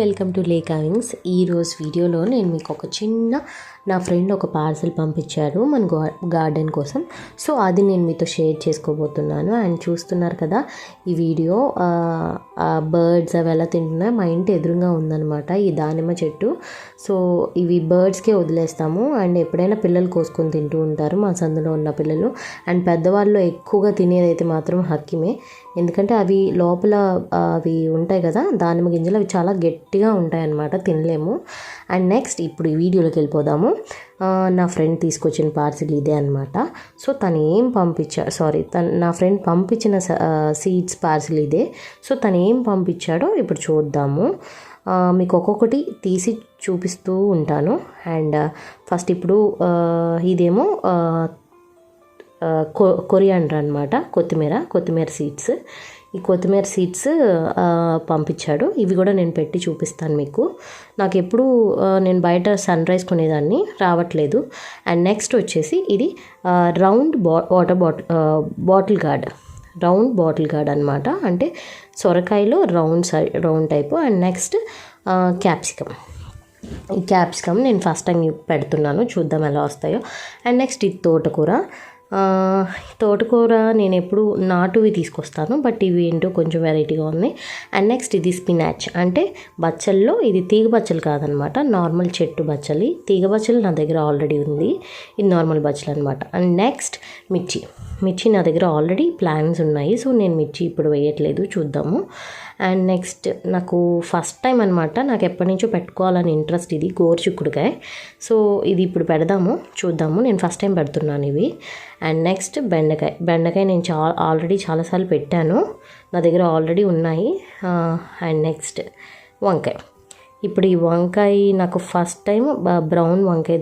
Welcome to లేకావింగ్స్. ఈరోజు వీడియోలో నేను మీకు ఒక చిన్న నా ఫ్రెండ్ ఒక పార్సల్ పంపించారు మన గార్డెన్ కోసం. సో అది నేను మీతో షేర్ చేసుకోబోతున్నాను. అండ్ చూస్తున్నారు కదా ఈ వీడియో, బర్డ్స్ అవి ఎలా తింటున్నాయి. మా ఇంటి ఎదురుగా ఉందన్నమాట ఈ దానిమ్మ చెట్టు. సో ఇవి బర్డ్స్కే వదిలేస్తాము. అండ్ ఎప్పుడైనా పిల్లలు కోసుకొని తింటూ ఉంటారు మా సందులో ఉన్న పిల్లలు. అండ్ పెద్దవాళ్ళు ఎక్కువగా తినేదైతే మాత్రం హక్కిమే, ఎందుకంటే అవి లోపల అవి ఉంటాయి కదా దానిమ్మ గింజలు, అవి చాలా గట్టిగా ఉంటాయి అన్నమాట, తినలేము. అండ్ నెక్స్ట్ ఇప్పుడు ఈ వీడియోలోకి వెళ్ళిపోదాము. నా ఫ్రెండ్ తీసుకొచ్చిన పార్సిల్ ఇదే అనమాట. సో తను ఏం నా ఫ్రెండ్ పంపించిన సీడ్స్ పార్సిల్ ఇదే. సో తను ఏం పంపించాడో ఇప్పుడు చూద్దాము. మీకు ఒక్కొక్కటి తీసి చూపిస్తూ ఉంటాను. అండ్ ఫస్ట్ ఇప్పుడు ఇదేమో కొరియాండర్ అనమాట, కొత్తిమీర సీడ్స్. ఈ కొత్తిమీర సీడ్స్ పంపించాడు. ఇవి కూడా నేను పెట్టి చూపిస్తాను మీకు. నాకు ఎప్పుడు నేను బయట సన్ రైజ్ కొనేదాన్ని, రావట్లేదు. అండ్ నెక్స్ట్ వచ్చేసి ఇది రౌండ్ వాటర్ బాటిల్ గార్డ్ అనమాట, అంటే సొరకాయలో రౌండ్ టైపు. అండ్ నెక్స్ట్ ఈ క్యాప్సికమ్ నేను ఫస్ట్ టైం పెడుతున్నాను, చూద్దాం ఎలా వస్తాయో. అండ్ నెక్స్ట్ ఇది తోటకూర నేను ఎప్పుడు నాటువి తీసుకొస్తాను, బట్ ఇవి ఏంటో కొంచెం వెరైటీగా ఉన్నాయి. అండ్ నెక్స్ట్ ఇది స్పినాచ్, అంటే బచ్చల్లో ఇది తీగ బచ్చలు కాదనమాట, నార్మల్ చెట్టు బచ్చలి. తీగ బచ్చలు నా దగ్గర ఆల్రెడీ ఉంది, ఇది నార్మల్ బచ్చలు అనమాట. అండ్ నెక్స్ట్ మిర్చి నా దగ్గర ఆల్రెడీ ప్లాన్స్ ఉన్నాయి. సో నేను మిర్చి ఇప్పుడు వేయట్లేదు, చూద్దాము. అండ్ నెక్స్ట్ నాకు ఫస్ట్ టైం అనమాట, నాకు ఎప్పటి నుంచో పెట్టుకోవాలని ఇంట్రెస్ట్ ఇది గోరుచిక్కుడుకాయ. సో ఇది ఇప్పుడు చూద్దాము. నేను ఫస్ట్ టైం పెడుతున్నాను ఇవి. అండ్ నెక్స్ట్ బెండకాయ నేను ఆల్రెడీ చాలాసార్లు పెట్టాను, నా దగ్గర ఆల్రెడీ ఉన్నాయి. అండ్ నెక్స్ట్ వంకాయ. ఇప్పుడు ఈ వంకాయ నాకు ఫస్ట్ టైం బ్రౌన్ వంకాయ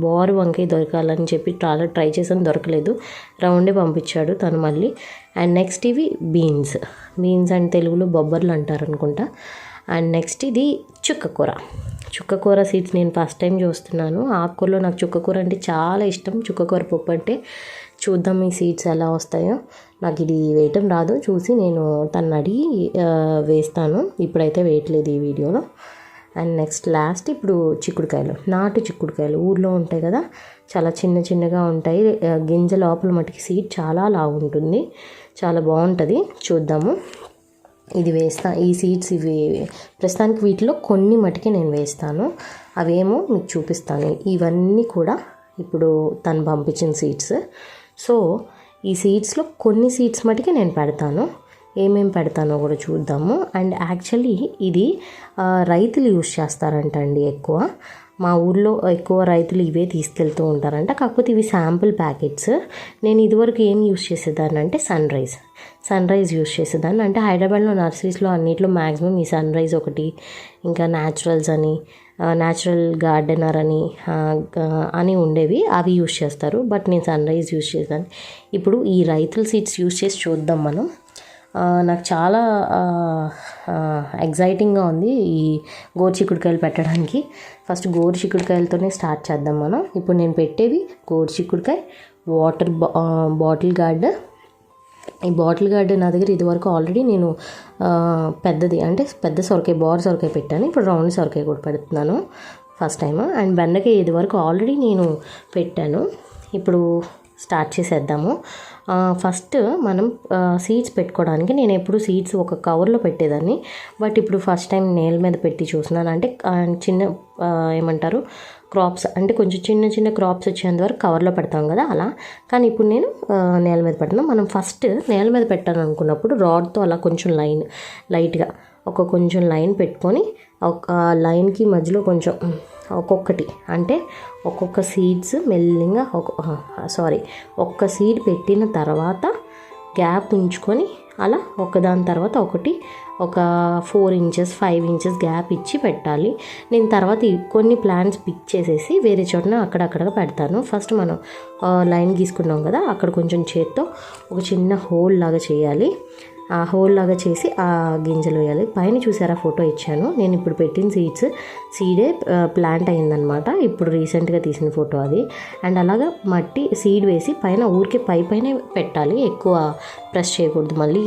బోరు వంకాయ దొరకాలని చెప్పి చాలా ట్రై చేసాను, దొరకలేదు. రౌండే పంపించాడు తను మళ్ళీ. అండ్ నెక్స్ట్ ఇవి బీన్స్ అంటే తెలుగులో బొబ్బర్లు అంటారు అనుకుంటా. అండ్ నెక్స్ట్ ఇది చుక్కకూర సీడ్స్ నేను ఫస్ట్ టైం చూస్తున్నాను. ఆకుకూరలో నాకు చుక్కకూర అంటే చాలా ఇష్టం, చుక్కకూర పప్పు అంటే. చూద్దాం ఈ సీడ్స్ ఎలా వస్తాయో. నాకు ఇది వేయటం రాదు, చూసి నేను తను అడిగి వేస్తాను. ఇప్పుడైతే వేయట్లేదు ఈ వీడియోలో. అండ్ నెక్స్ట్ లాస్ట్ ఇప్పుడు నాటు చిక్కుడుకాయలు ఊర్లో ఉంటాయి కదా, చాలా చిన్నగా ఉంటాయి. గింజ లోపల మటుకి సీడ్ చాలా లావు ఉంటుంది, చాలా బాగుంటుంది. చూద్దాము. ఇది ఈ సీడ్స్ ఇవి ప్రస్తుతానికి వీటిలో కొన్ని మటుకే నేను వేస్తాను, అవేమో మీకు చూపిస్తాను. ఇవన్నీ కూడా ఇప్పుడు తను పంపించిన సీడ్స్. సో ఈ సీడ్స్లో కొన్ని సీడ్స్ మటుకే నేను పెడతాను, ఏమేమి పెడతానో కూడా చూద్దాము. అండ్ యాక్చువల్లీ ఇది రైతులు యూజ్ చేస్తారంటండి ఎక్కువ. మా ఊర్లో ఎక్కువ రైతులు ఇవే తీసుకెళ్తూ ఉంటారంట. కాకపోతే ఇవి శాంపుల్ ప్యాకెట్స్. నేను ఇదివరకు ఏం యూజ్ చేసేదాన్ని అంటే సన్ రైజ్ యూజ్ చేసేదాన్ని. అంటే హైదరాబాద్లో నర్సరీస్లో అన్నిట్లో మ్యాక్సిమం ఈ సన్ రైజ్ ఒకటి, ఇంకా న్యాచురల్ గార్డెనర్ అని ఉండేవి, అవి యూజ్ చేస్తారు. బట్ నేను సన్ రైజ్ యూజ్ చేశాను. ఇప్పుడు ఈ రైతుల సీడ్స్ యూజ్ చేసి చూద్దాం మనం. నాకు చాలా ఎగ్జైటింగ్గా ఉంది ఈ గోరుచిక్కుడుకాయలు పెట్టడానికి. ఫస్ట్ గోరుచిక్కుడుకాయలతోనే స్టార్ట్ చేద్దాం మనం. ఇప్పుడు నేను పెట్టేవి గోరుచిక్కుడుకాయ, బాటిల్ గార్డ్. ఈ బాటిల్ గార్డ్ నా దగ్గర ఇదివరకు ఆల్రెడీ నేను పెద్ద బోర్ సొరకాయ పెట్టాను. ఇప్పుడు రౌండ్ సొరకాయ కూడా పెడుతున్నాను ఫస్ట్ టైం. అండ్ బెండకాయ ఇదివరకు ఆల్రెడీ నేను పెట్టాను. ఇప్పుడు స్టార్ట్ చేసేద్దాము. ఫస్ట్ మనం సీడ్స్ పెట్టుకోవడానికి నేను ఎప్పుడు సీడ్స్ ఒక కవర్లో పెట్టేదాన్ని, బట్ ఇప్పుడు ఫస్ట్ టైం నేల మీద పెట్టి చూస్తున్నాను. అంటే ఏమంటారు క్రాప్స్, అంటే కొంచెం చిన్న క్రాప్స్ వచ్చేంత వరకు కవర్లో పెడతాం కదా అలా. కానీ ఇప్పుడు నేను నేల మీద పెడతాను. మనం ఫస్ట్ నేల మీద పెట్టాలనుకున్నప్పుడు రాడ్తో అలా కొంచెం లైట్గా కొంచెం లైన్ పెట్టుకొని ఒక లైన్కి మధ్యలో కొంచెం ఒక్కొక్క సీడ్స్ మెల్లిగా ఒక్క సీడ్ పెట్టిన తర్వాత గ్యాప్ ఉంచుకొని అలా ఒకదాని తర్వాత ఒకటి ఒక 4 ఇంచెస్ 5 ఇంచెస్ గ్యాప్ ఇచ్చి పెట్టాలి. నేను తర్వాత కొన్ని ప్లాంట్స్ పిక్ చేసేసి వేరే చోటన అక్కడక్కడ పెడతాను. ఫస్ట్ మనం లైన్ గీసుకున్నాం కదా, అక్కడ కొంచెం చేత్తో ఒక చిన్న హోల్ లాగా చేయాలి. ఆ హోల్ లాగా చేసి ఆ గింజలు వేయాలి. పైన చూసారా ఫోటో ఇచ్చాను, నేను ఇప్పుడు పెట్టిన సీడే ప్లాంట్ అయిందనమాట. ఇప్పుడు రీసెంట్గా తీసిన ఫోటో అది. అండ్ అలాగా సీడ్ వేసి పైన ఊరికే పైనే పెట్టాలి, ఎక్కువ ప్రెస్ చేయకూడదు. మళ్ళీ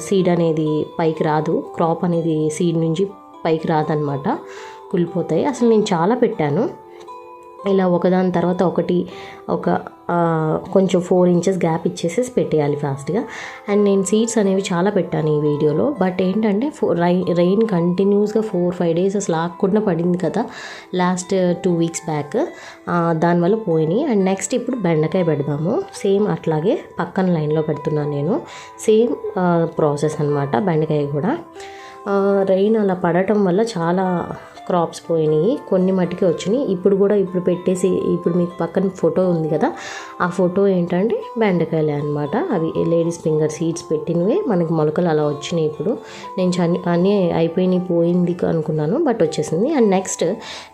సీడ్ అనేది పైకి రాదు, క్రాప్ అనేది సీడ్ నుంచి పైకి రాదనమాట, కుళ్ళిపోతాయి. అసలు నేను చాలా పెట్టాను, ఇలా ఒకదాని తర్వాత ఒకటి ఒక కొంచెం 4 ఇంచెస్ గ్యాప్ ఇచ్చేసేసి పెట్టేయాలి ఫాస్ట్గా. అండ్ నేను సీడ్స్ అనేవి చాలా పెట్టాను ఈ వీడియోలో. బట్ ఏంటంటే రెయిన్ కంటిన్యూస్గా 4-5 డేస్ అసలు ఆగకుండా పడింది కదా లాస్ట్ 2 వీక్స్ బ్యాక్, దానివల్ల పోయినాయి. అండ్ నెక్స్ట్ ఇప్పుడు బెండకాయ పెడదాము. సేమ్ అట్లాగే పక్కన లైన్లో పెడుతున్నాను నేను, సేమ్ ప్రాసెస్ అనమాట. బెండకాయ కూడా రెయిన్ అలా పడటం వల్ల చాలా క్రాప్స్ పోయినాయి, కొన్ని మట్టికి వచ్చినాయి. ఇప్పుడు పెట్టేసి ఇప్పుడు మీకు పక్కన ఫోటో ఉంది కదా, ఆ ఫోటో ఏంటంటే బెండకాయలే అనమాట. అవి లేడీస్ ఫింగర్ సీడ్స్ పెట్టినవే మనకి మొలకలు అలా వచ్చినాయి. ఇప్పుడు నేను అన్నీ అయిపోయినాయి పోయింది అనుకున్నాను, బట్ వచ్చేసింది. అండ్ నెక్స్ట్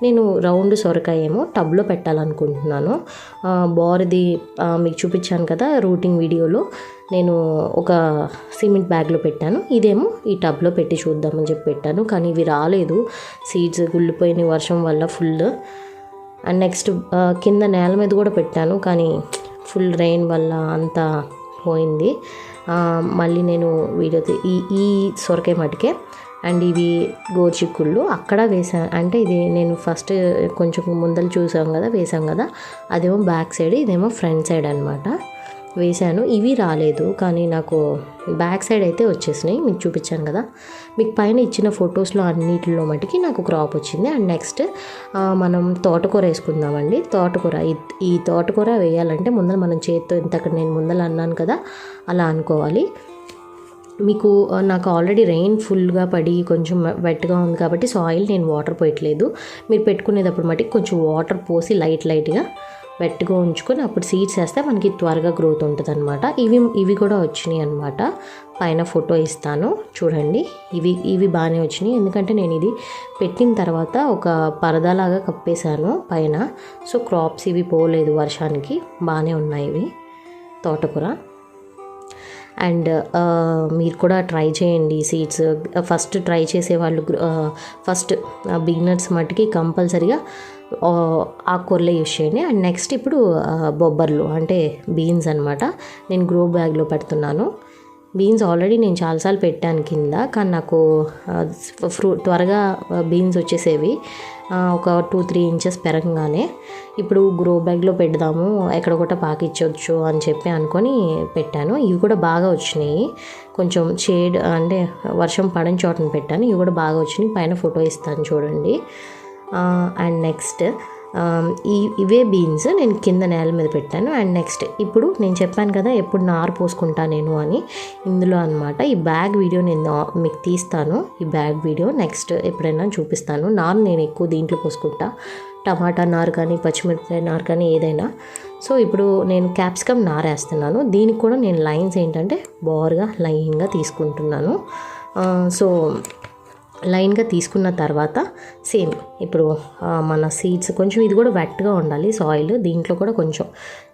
నేను రౌండ్ సొరకాయ ఏమో టబ్లో పెట్టాలనుకుంటున్నాను. బోర్ది మీకు చూపించాను కదా రూటింగ్ వీడియోలో, నేను ఒక సిమెంట్ బ్యాగ్లో పెట్టాను. ఇదేమో ఈ టబ్లో పెట్టి చూద్దామని చెప్పి పెట్టాను, కానీ ఇవి రాలేదు. సీడ్స్ గుళ్ళిపోయినాయి వర్షం వల్ల ఫుల్. అండ్ నెక్స్ట్ కింద నేల మీద కూడా పెట్టాను, కానీ ఫుల్ రెయిన్ వల్ల అంతా పోయింది. మళ్ళీ నేను వీడియో ఈ సొరకాయ మటుకే. అండ్ ఇవి గోరుచిక్కుళ్ళు అక్కడ వేసాను, అంటే ఇది నేను ఫస్ట్ కొంచెం ముందలు వేసాం కదా, అదేమో బ్యాక్ సైడ్, ఇదేమో ఫ్రంట్ సైడ్ అనమాట వేసాను. ఇవి రాలేదు, కానీ నాకు బ్యాక్ సైడ్ అయితే వచ్చేసినాయి. మీకు చూపించాను కదా, మీకు పైన ఇచ్చిన ఫొటోస్లో అన్నిటిలో మటుకి నాకు క్రాప్ వచ్చింది. అండ్ నెక్స్ట్ మనం తోటకూర వేసుకుందామండి. ఈ తోటకూర వేయాలంటే ముందర మనం చేతితో ఇంతక్కడ నేను ముందర అన్నాను కదా అలా అనుకోవాలి. మీకు నాకు ఆల్రెడీ రెయిన్ ఫుల్గా పడి కొంచెం వెట్గా ఉంది కాబట్టి సాయిల్ నేను వాటర్ పోయట్లేదు. మీరు పెట్టుకునేటప్పుడు మటుకు కొంచెం వాటర్ పోసి లైట్గా వెట్గా ఉంచుకొని అప్పుడు సీడ్స్ వేస్తే మనకి త్వరగా గ్రోత్ ఉంటుంది అనమాట. ఇవి కూడా వచ్చినాయి అనమాట. పైన ఫోటో ఇస్తాను చూడండి. ఇవి బాగానే వచ్చినాయి, ఎందుకంటే నేను ఇది పెట్టిన తర్వాత ఒక పరదాలాగా కప్పేశాను పైన. సో క్రాప్స్ ఇవి పోలేదు వర్షానికి, బాగానే ఉన్నాయి ఇవి తోటకూర. అండ్ మీరు కూడా ట్రై చేయండి సీడ్స్. ఫస్ట్ ట్రై చేసేవాళ్ళు, ఫస్ట్ బిగినర్స్ మట్టుకి కంపల్సరిగా ఆకుకూరలే యూస్ చేయండి. అండ్ నెక్స్ట్ ఇప్పుడు బొబ్బర్లు అంటే బీన్స్ అనమాట, నేను గ్రో బ్యాగ్లో పెడుతున్నాను. బీన్స్ ఆల్రెడీ నేను చాలాసార్లు పెట్టాను కింద, కానీ నాకు త్వరగా బీన్స్ వచ్చేసేవి ఒక 2-3 ఇంచెస్ పెరగగానే. ఇప్పుడు గ్రో బ్యాగ్లో పెడదాము, ఎక్కడ కూడా పాకిచ్చొచ్చు అని చెప్పి అనుకొని పెట్టాను. ఇవి కూడా బాగా వచ్చినాయి, కొంచెం షేడ్ అంటే వర్షం పడని చోటని పెట్టాను. ఇవి కూడా బాగా వచ్చినాయి, పైన ఫోటో ఇస్తాను చూడండి. అండ్ నెక్స్ట్ ఇవే బీన్స్ నేను కింద నేల మీద పెట్టాను. అండ్ నెక్స్ట్ ఇప్పుడు నేను చెప్పాను కదా ఎప్పుడు నారు పోసుకుంటా నేను అని, ఇందులో అనమాట. ఈ బ్యాగ్ వీడియో నేను మీకు తీస్తాను, ఈ బ్యాగ్ వీడియో నెక్స్ట్ ఎప్పుడైనా చూపిస్తాను. నారు నేను ఎక్కువ దీంట్లో పోసుకుంటా, టమాటా నారు కానీ పచ్చిమిరపకాయ నారు కానీ ఏదైనా. సో ఇప్పుడు నేను క్యాప్సికమ్ నారు వేస్తున్నాను. దీనికి కూడా నేను లైన్స్ ఏంటంటే బోర్గా లైన్గా తీసుకుంటున్నాను. సో లైన్గా తీసుకున్న తర్వాత సేమ్ ఇప్పుడు మన సీడ్స్ కొంచెం ఇది కూడా వెట్గా ఉండాలి సాయిల్. దీంట్లో కూడా కొంచెం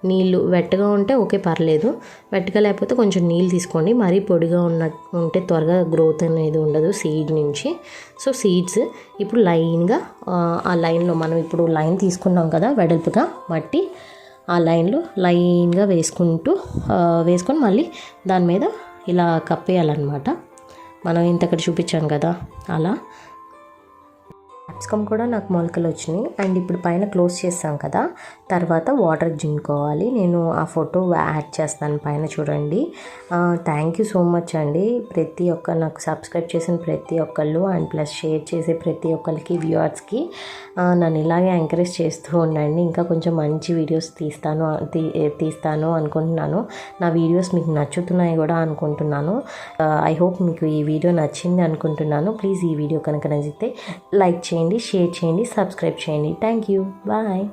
నీళ్ళు వెట్గా ఉంటే ఓకే పర్లేదు, వెట్గా లేకపోతే కొంచెం నీళ్ళు తీసుకోండి. మరీ పొడిగా ఉంటే త్వరగా గ్రోత్ అనేది ఉండదు సీడ్ నుంచి. సో సీడ్స్ ఇప్పుడు లైన్గా ఆ లైన్లో మనం ఇప్పుడు లైన్ తీసుకున్నాం కదా వెడల్పుగా మట్టి, ఆ లైన్లో లైన్గా వేసుకొని మళ్ళీ దాని మీద ఇలా కప్పేయాలన్నమాట. మనం ఇంతక్కడ చూపించాను కదా అలా. క్యాప్సికమ్ కూడా నాకు మొలకలు వచ్చినాయి. అండ్ ఇప్పుడు పైన క్లోజ్ చేస్తాం కదా, తర్వాత వాటర్ జింకోవాలి. నేను ఆ ఫోటో యాడ్ చేస్తాను పైన చూడండి. థ్యాంక్ యూ సో మచ్ అండి ప్రతి ఒక్క నాకు సబ్స్క్రైబ్ చేసిన ప్రతి ఒక్కళ్ళు, అండ్ ప్లస్ షేర్ చేసే ప్రతి ఒక్కరికి వ్యూవర్స్కి నన్ను ఇలాగే ఎంకరేజ్ చేస్తూ ఉండండి. ఇంకా కొంచెం మంచి వీడియోస్ తీస్తాను అనుకుంటున్నాను. నా వీడియోస్ మీకు నచ్చుతున్నాయి కూడా అనుకుంటున్నాను. ఐ హోప్ మీకు ఈ వీడియో నచ్చింది అనుకుంటున్నాను. ప్లీజ్ ఈ వీడియో కనుక నచ్చితే లైక్ చేయండి, షేర్ చేయండి, సబ్స్క్రైబ్ చేయండి. Thank you, bye.